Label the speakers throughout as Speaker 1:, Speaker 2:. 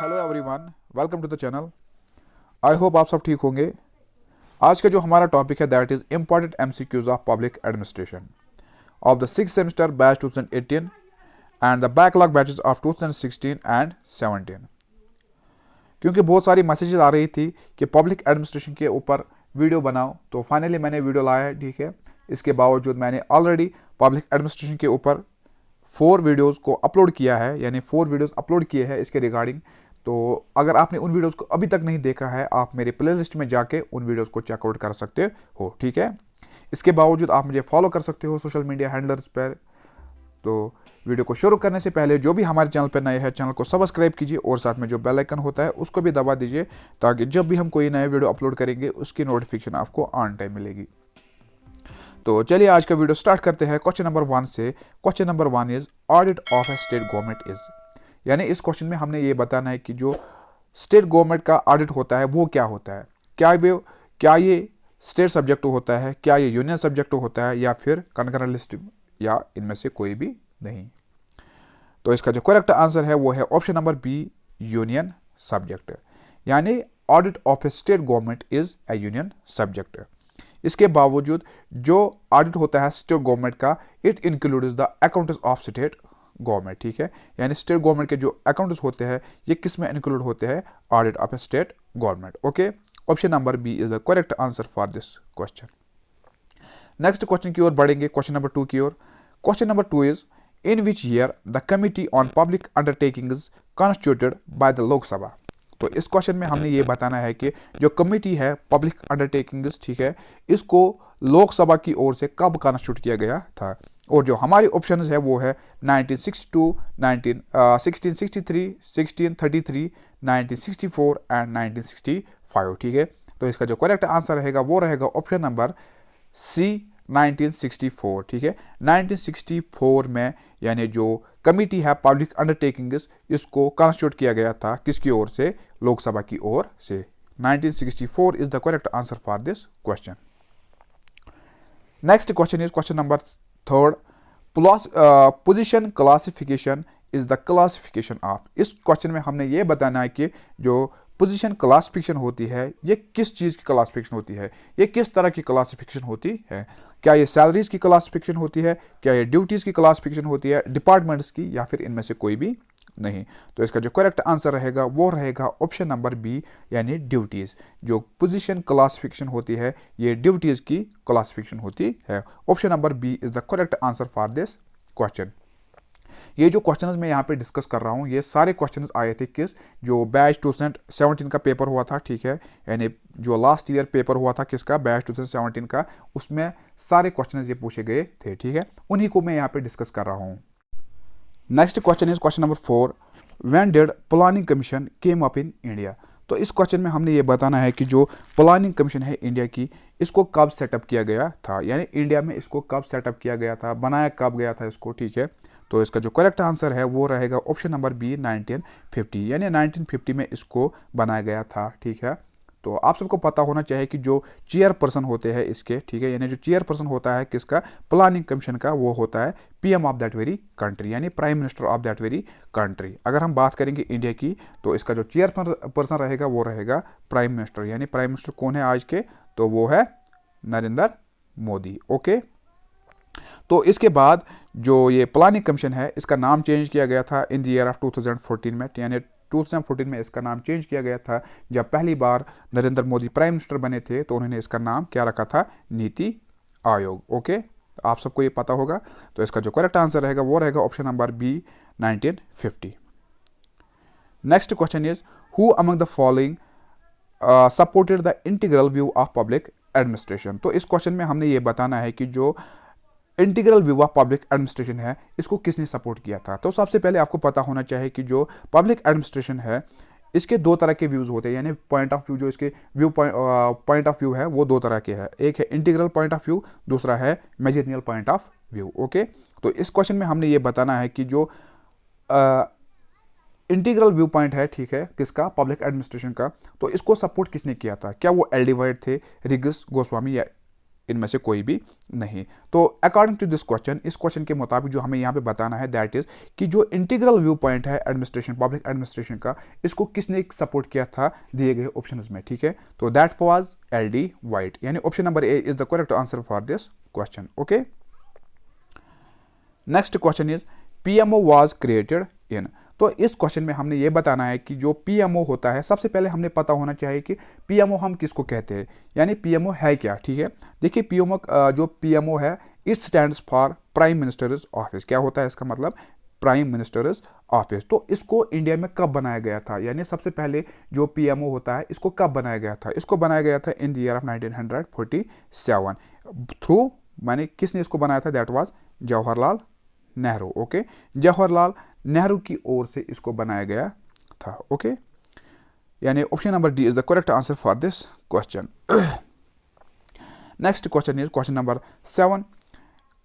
Speaker 1: Hello everyone, welcome to the channel. I hope आप सब ठीक होंगे। आज का जो हमारा टॉपिक है that is important MCQs of public administration of the 6th semester batch 2018 and the backlog batches of 2016 and 17। क्योंकि बहुत सारी मैसेजेस आ रही थी कि पब्लिक एडमिनिस्ट्रेशन के ऊपर वीडियो बनाओ, तो फाइनली मैंने वीडियो लाया है। ठीक है, इसके बावजूद मैंने ऑलरेडी पब्लिक एडमिनिस्ट्रेशन के ऊपर 4 वीडियोज़ को अपलोड किया है, यानी 4 वीडियोज़ अपलोड किए हैं इसके रिगार्डिंग। तो अगर आपने उन वीडियोज़ को अभी तक नहीं देखा है, आप मेरे प्लेलिस्ट में जाके उन वीडियोज़ को चेकआउट कर सकते हो। ठीक है, इसके बावजूद आप मुझे फॉलो कर सकते हो सोशल मीडिया हैंडलर्स पर। तो वीडियो को शुरू करने से पहले जो भी हमारे चैनल पर नए हैं, चैनल को सब्सक्राइब कीजिए और साथ में जो बेल आइकन होता है उसको भी दबा दीजिए, ताकि जब भी हम कोई नया वीडियो अपलोड करेंगे उसकी नोटिफिकेशन आपको ऑन टाइम मिलेगी। तो चलिए आज का वीडियो स्टार्ट करते हैं क्वेश्चन नंबर 1 से। Question number 1 is audit of a state government is, यानी इस क्वेश्चन में हमने ये बताना है कि जो स्टेट गवर्नमेंट का ऑडिट होता है वो क्या होता है। क्या ये स्टेट सब्जेक्ट होता है, क्या ये यूनियन सब्जेक्ट होता है, या फिर कंकरेंट लिस्ट, या इनमें से कोई भी नहीं। तो इसका जो करेक्ट आंसर है वो है option number B, union subject. यानी audit of a state government is a union subject. इसके बावजूद जो ऑडिट होता है स्टेट गवर्नमेंट का, it includes the accounts of state government. ठीक है, यानी स्टेट गवर्नमेंट के जो अकाउंट्स होते हैं ये किस में इंक्लूड होते हैं, audit of a state government. Okay, option number B is the correct answer for this question. Next question की ओर बढ़ेंगे, क्वेश्चन नंबर 2 की ओर। Question number 2 is in which year the committee on public undertakings constituted by the Lok Sabha. तो इस question में हमने ये बताना है कि जो कमिटी है पब्लिक अंडरटेकिंग्स, ठीक है, इसको लोकसभा की ओर से कब कॉन्स्टिट्यूट किया गया था। और जो हमारी ऑप्शंस है वो है 1962, 1663, 1633, 1964 एंड 1965। ठीक है, तो इसका जो करेक्ट आंसर रहेगा वो रहेगा ऑप्शन नंबर सी, 1964। ठीक है, 1964 में यानी जो कमिटी है पब्लिक अंडरटेकिंग्स, इसको कॉन्स्टिट्यूट किया गया था किसकी ओर से, लोकसभा की ओर से। 1964 is the correct answer for this question. Next question is question number 3, position classification is the classification of. इस क्वेश्चन में हमने ये बताना है कि जो पोजीशन क्लासिफिकेशन होती है ये किस चीज़ की क्लासिफिकेशन होती है, ये किस तरह की क्लासिफिकेशन होती है। क्या ये सैलरीज की क्लासिफिकेशन होती है, क्या ये ड्यूटीज़ की क्लासिफिकेशन होती है, डिपार्टमेंट्स की, या फिर इनमें से कोई भी नहीं। तो इसका जो करेक्ट आंसर रहेगा वो रहेगा ऑप्शन नंबर बी, यानी ड्यूटीज़। जो पोजीशन क्लासिफिकेशन होती है ये ड्यूटीज़ की क्लासिफिकेशन होती है। Option number B is the correct answer for this question. ये जो क्वेश्चंस मैं यहाँ पे डिस्कस कर रहा हूँ ये सारे क्वेश्चंस आए थे किस, जो बैच 2017 का पेपर हुआ था। ठीक है, यानी जो लास्ट ईयर पेपर हुआ था किसका, बैच 2017 का, उसमें सारे क्वेश्चंस ये पूछे गए थे। ठीक है, उन्हीं को मैं यहाँ पे डिस्कस कर रहा हूँ। Next question is question number 4, when did planning commission came up in India. तो इस क्वेश्चन में हमने ये बताना है कि जो प्लानिंग कमीशन है इंडिया की, इसको कब सेटअप किया गया था, यानी इंडिया में इसको कब सेटअप किया गया था, बनाया कब गया था इसको। ठीक है, तो इसका जो करेक्ट आंसर है वो रहेगा ऑप्शन नंबर बी, 1950, यानी 1950 में इसको बनाया गया था। ठीक है, तो आप सबको पता होना चाहिए कि जो चेयरपर्सन होते हैं इसके, ठीक है, यानी जो चेयरपर्सन होता है किसका, प्लानिंग कमीशन का, वो होता है PM of that very country, यानी prime minister of that very country. अगर हम बात करेंगे इंडिया की, तो इसका जो चेयरपर्सन रहेगा वो रहेगा प्राइम मिनिस्टर। यानी प्राइम मिनिस्टर कौन है आज के, तो वो है नरेंद्र मोदी। ओके, तो इसके बाद जो ये प्लानिंग कमीशन है इसका नाम चेंज किया गया था इन द ईयर ऑफ 2014 में, यानी 2014 में इसका नाम चेंज किया गया था। जब पहली बार नरेंद्र मोदी प्राइम मिनिस्टर बने थे तो उन्होंने इसका नाम क्या रखा था, नीति आयोग। ओके, आप सबको ये पता होगा। तो इसका जो करेक्ट आंसर रहेगा वो रहेगा option number B, 1950। Next question is who among the following supported the integral view of public administration. तो इस क्वेश्चन में हमने ये बताना है कि जो integral view of public administration है इसको किसने सपोर्ट किया था। तो सबसे पहले आपको पता होना चाहिए कि जो पब्लिक एडमिनिस्ट्रेशन है इसके 2 तरह के व्यूज़ होते हैं, यानी पॉइंट ऑफ व्यू, जो इसके व्यू पॉइंट ऑफ व्यू है वो 2 तरह के हैं। एक है इंटीग्रल पॉइंट ऑफ व्यू, दूसरा है मैजेरियल पॉइंट ऑफ व्यू। ओके, तो इस क्वेश्चन में हमने ये बताना है कि जो इंटीग्रल व्यू पॉइंट है, ठीक है, किसका, पब्लिक एडमिनिस्ट्रेशन का, तो इसको सपोर्ट किसने किया था। क्या वो एल डी वाइट थे, रिगस गोस्वामी, या इनमें से कोई भी नहीं। तो अकॉर्डिंग टू दिस क्वेश्चन, इस क्वेश्चन के मुताबिक जो हमें यहाँ पे बताना है दैट इज कि जो इंटीग्रल व्यू पॉइंट है एडमिनिस्ट्रेशन, पब्लिक एडमिनिस्ट्रेशन का, इसको किसने सपोर्ट किया था दिए गए ऑप्शंस में, ठीक है। तो दैट वाज LD वाइट, यानी option number A is the correct answer for this question. Okay, next question is PMO was created in. तो इस क्वेश्चन में हमने ये बताना है कि जो PMO होता है, सबसे पहले हमने पता होना चाहिए कि PMO हम किसको कहते हैं, यानी PMO है क्या, ठीक है। देखिए जो PMO है, it stands for prime minister's office. क्या होता है इसका मतलब, प्राइम मिनिस्टर्स ऑफिस। तो इसको इंडिया में कब बनाया गया था, यानी सबसे पहले जो PMO होता है इसको कब बनाया गया था, इसको बनाया गया था in the year of 1947 through, माने किसने इसको बनाया था, that was Jawaharlal Nehru. Okay, Jawaharlal Nehru की ओर से इसको बनाया गया था। ओके, यानी option number D is the correct answer for this question. Next question is question number 7।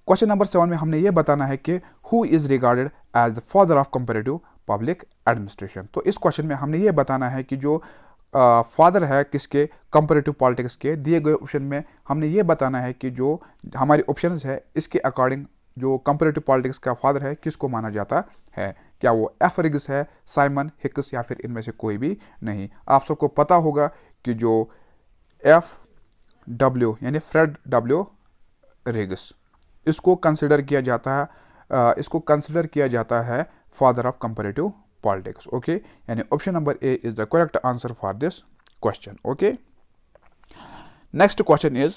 Speaker 1: Question number 7 में हमने ये बताना है कि who is regarded as the father of comparative public administration. तो इस क्वेश्चन में हमने ये बताना है कि जो फादर है किसके, कंपैरेटिव पॉलिटिक्स के। दिए गए ऑप्शन में हमने ये बताना है कि जो हमारे ऑप्शंस है इसके अकॉर्डिंग जो कंपैरेटिव पॉलिटिक्स का फादर है किसको माना जाता है, क्या वो F. रिग्स है, साइमन हिक्स, या फिर इनमें से कोई भी नहीं। आप सबको पता होगा कि जो FW यानी फ्रेड W. रिग्स, इसको कंसिडर किया जाता है father of comparative politics. Okay, यानी option number A is the correct answer for this question. Okay, next question is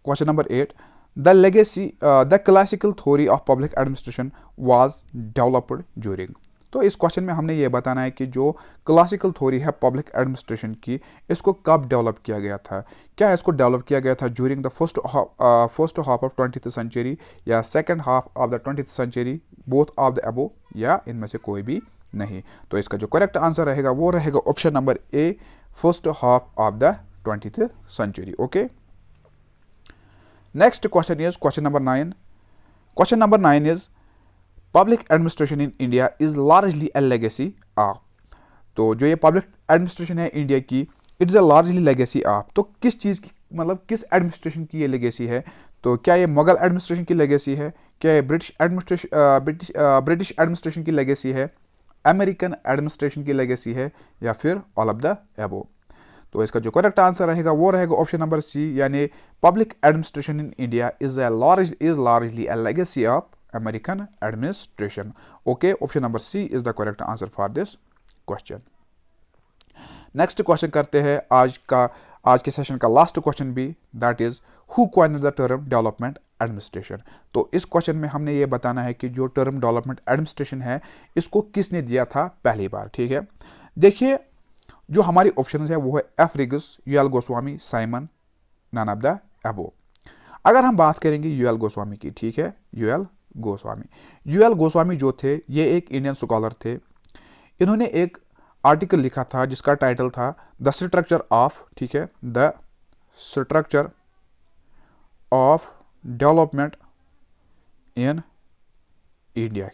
Speaker 1: question number 8। The classical theory of public administration was developed during. तो इस question में हमने ये बताना है कि जो क्लासिकल थ्योरी है पब्लिक एडमिनिस्ट्रेशन की, इसको कब डेवलप किया गया था। क्या इसको डेवलप किया गया था during the first half of 20th century या second half of the 20th century, both of the above, या इनमें से कोई भी नहीं। तो इसका जो करेक्ट आंसर रहेगा वो रहेगा option number A, first half of the 20th century. Okay, next question is question number 9। Question number 9 is public administration in India is largely a legacy of. तो जो ये पब्लिक एडमिनिस्ट्रेशन है India की, it's a largely legacy of. तो किस चीज़ की, मतलब किस एडमिनिस्ट्रेशन की ये लेगेसी है। तो क्या ये मुगल एडमिनिस्ट्रेशन की लेगेसी है, क्या ये ब्रिटिश एडमिनिस्ट्रेशन की लेगेसी है, अमेरिकन एडमिनिस्ट्रेशन की लेगेसी है, या फिर ऑल ऑफ द एबो। तो इसका जो करेक्ट आंसर रहेगा वो रहेगा ऑप्शन नंबर सी, यानी public administration in India is largely a legacy of American administration. Okay, option number C is the correct answer for this question. Next question करते हैं आज के सेशन का लास्ट क्वेश्चन भी, that is who coined the term development administration. तो इस question में हमने ये बताना है कि जो टर्म डेवलपमेंट एडमिनिस्ट्रेशन है इसको किसने दिया था पहली बार, ठीक है। देखिए जो हमारी ऑप्शन है वो है F. Riggs, UL Goswami, Simon, none of the above. अगर हम बात करेंगे UL गोस्वामी की, ठीक है, UL गोस्वामी जो थे ये एक इंडियन स्कॉलर थे। इन्होंने एक आर्टिकल लिखा था जिसका टाइटल था द स्ट्रक्चर ऑफ, ठीक है, the structure of development in India,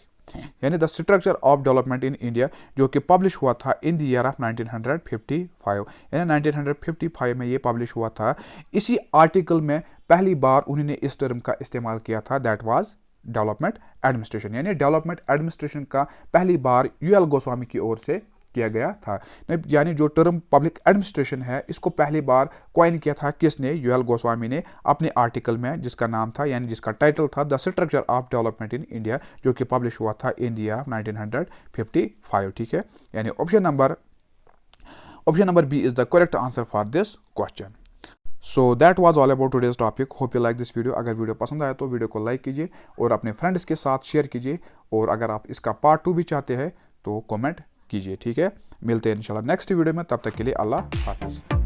Speaker 1: यानी the structure of development in India, जो कि पब्लिश हुआ था इन द ईयर ऑफ 1955, यानी 1955 में ये पब्लिश हुआ था। इसी आर्टिकल में पहली बार उन्होंने इस टर्म का इस्तेमाल किया था, दैट वाज डेवलपमेंट एडमिनिस्ट्रेशन, यानी डेवलपमेंट एडमिनिस्ट्रेशन का पहली बार UL गोस्वामी की ओर से किया गया था। यानी जो टर्म पब्लिक एडमिनिस्ट्रेशन है इसको पहली बार कॉइन किया था किसने, UL गोस्वामी ने अपने आर्टिकल में, जिसका नाम था यानी जिसका टाइटल था the structure of development in India, जो कि पब्लिश हुआ था इन द ईयर 1955, ठीक है। यानी option number B is the correct answer for this question. So that was all about today's topic. Hope you like this video. अगर video पसंद आया तो वीडियो को लाइक कीजिए और अपने फ्रेंड्स के साथ शेयर कीजिए, और अगर आप इसका पार्ट 2 भी चाहते हैं तो कमेंट कीजिए, ठीक है। मिलते हैं इंशाल्लाह नेक्स्ट वीडियो में, तब तक के लिए अल्लाह हाफिज़।